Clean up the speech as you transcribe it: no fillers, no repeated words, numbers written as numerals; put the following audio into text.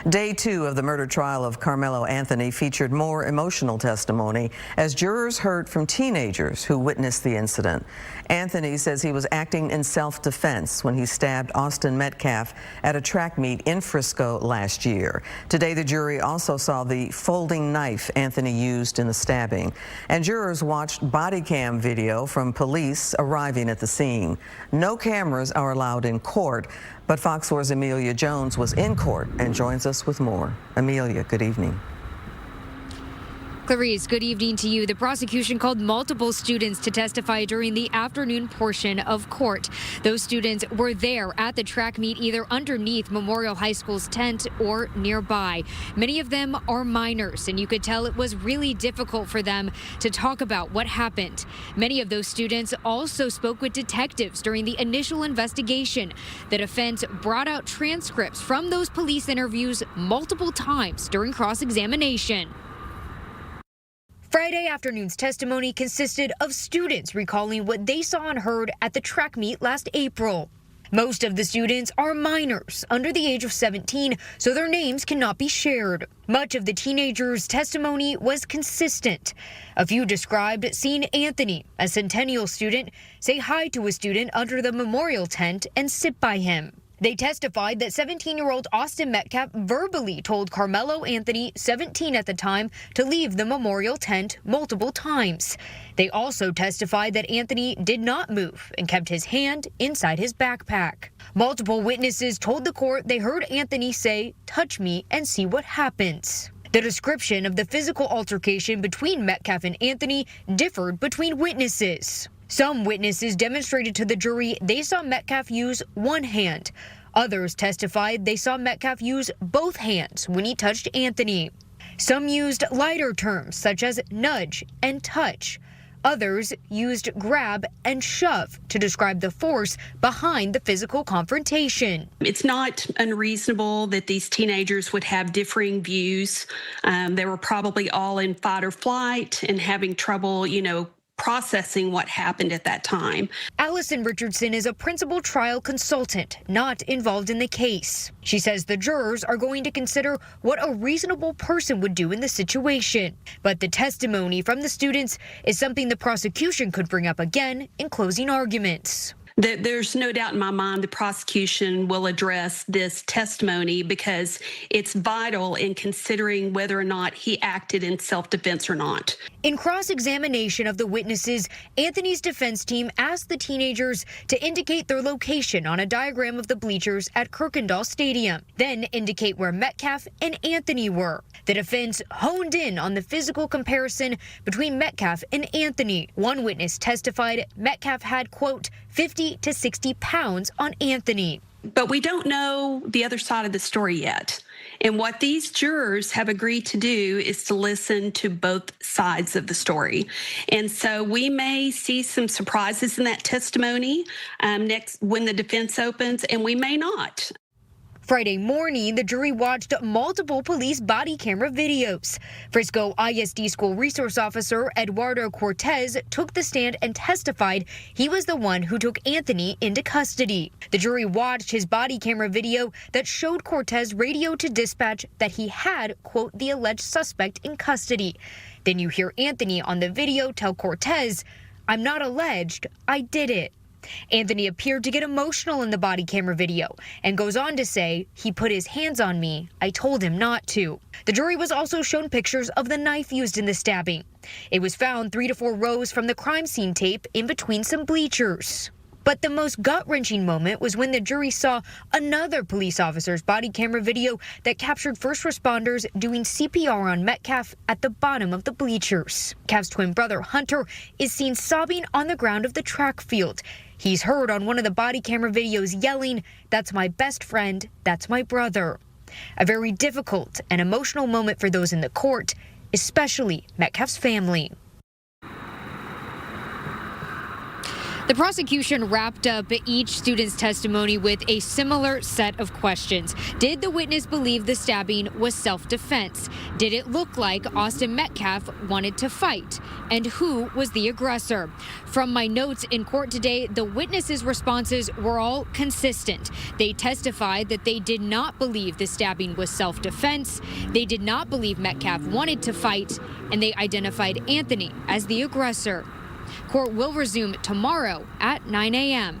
Day 2 of the murder trial of Karmelo Anthony featured more emotional testimony as jurors heard from teenagers who witnessed the incident. Anthony says he was acting in self-defense when he stabbed Austin Metcalf at a track meet in Frisco last year. Today, the jury also saw the folding knife Anthony used in the stabbing, and jurors watched body cam video from police arriving at the scene. No cameras are allowed in court, but Fox 4's Amelia Jones was in court and joins us with more. Amelia, good evening. Clarice, good evening to you. The prosecution called multiple students to testify during the afternoon portion of court. Those students were there at the track meet, either underneath Memorial High School's tent or nearby. Many of them are minors, and you could tell it was really difficult for them to talk about what happened. Many of those students also spoke with detectives during the initial investigation. The defense brought out transcripts from those police interviews multiple times during cross-examination. Friday afternoon's testimony consisted of students recalling what they saw and heard at the track meet last April. Most of the students are minors, under the age of 17, so their names cannot be shared. Much of the teenagers' testimony was consistent. A few described seeing Anthony, a Centennial student, say hi to a student under the memorial tent and sit by him. They testified that 17-year-old Austin Metcalf verbally told Karmelo Anthony, 17 at the time, to leave the memorial tent multiple times. They also testified that Anthony did not move and kept his hand inside his backpack. Multiple witnesses told the court they heard Anthony say, "Touch me and see what happens." The description of the physical altercation between Metcalf and Anthony differed between witnesses. Some witnesses demonstrated to the jury they saw Metcalf use one hand. Others testified they saw Metcalf use both hands when he touched Anthony. Some used lighter terms such as nudge and touch. Others used grab and shove to describe the force behind the physical confrontation. It's not unreasonable that these teenagers would have differing views. They were probably all in fight or flight and having trouble, processing what happened at that time. Allison Richardson is a principal trial consultant, not involved in the case. She says the jurors are going to consider what a reasonable person would do in the situation. But the testimony from the students is something the prosecution could bring up again in closing arguments. There's no doubt in my mind the prosecution will address this testimony because it's vital in considering whether or not he acted in self-defense or not. In cross-examination of the witnesses, Anthony's defense team asked the teenagers to indicate their location on a diagram of the bleachers at Kirkendall Stadium, then indicate where Metcalf and Anthony were. The defense honed in on the physical comparison between Metcalf and Anthony. One witness testified Metcalf had, quote, 50 to 60 pounds on Anthony. But we don't know the other side of the story yet. And what these jurors have agreed to do is to listen to both sides of the story. And so we may see some surprises in that testimony next when the defense opens, and we may not. Friday morning, the jury watched multiple police body camera videos. Frisco ISD school resource officer Eduardo Cortez took the stand and testified he was the one who took Anthony into custody. The jury watched his body camera video that showed Cortez radio to dispatch that he had, quote, the alleged suspect in custody. Then you hear Anthony on the video tell Cortez, "I'm not alleged, I did it." Anthony appeared to get emotional in the body camera video and goes on to say, "He put his hands on me. I told him not to." The jury was also shown pictures of the knife used in the stabbing. It was found 3 to 4 rows from the crime scene tape in between some bleachers. But the most gut-wrenching moment was when the jury saw another police officer's body camera video that captured first responders doing CPR on Metcalf at the bottom of the bleachers. Metcalf's twin brother, Hunter, is seen sobbing on the ground of the track field. He's heard on one of the body camera videos yelling, "That's my best friend, that's my brother." A very difficult and emotional moment for those in the court, especially Metcalf's family. The prosecution wrapped up each student's testimony with a similar set of questions. Did the witness believe the stabbing was self-defense? Did it look like Austin Metcalf wanted to fight? And who was the aggressor? From my notes in court today, the witnesses' responses were all consistent. They testified that they did not believe the stabbing was self-defense. They did not believe Metcalf wanted to fight, and they identified Anthony as the aggressor. Court will resume tomorrow at 9 a.m.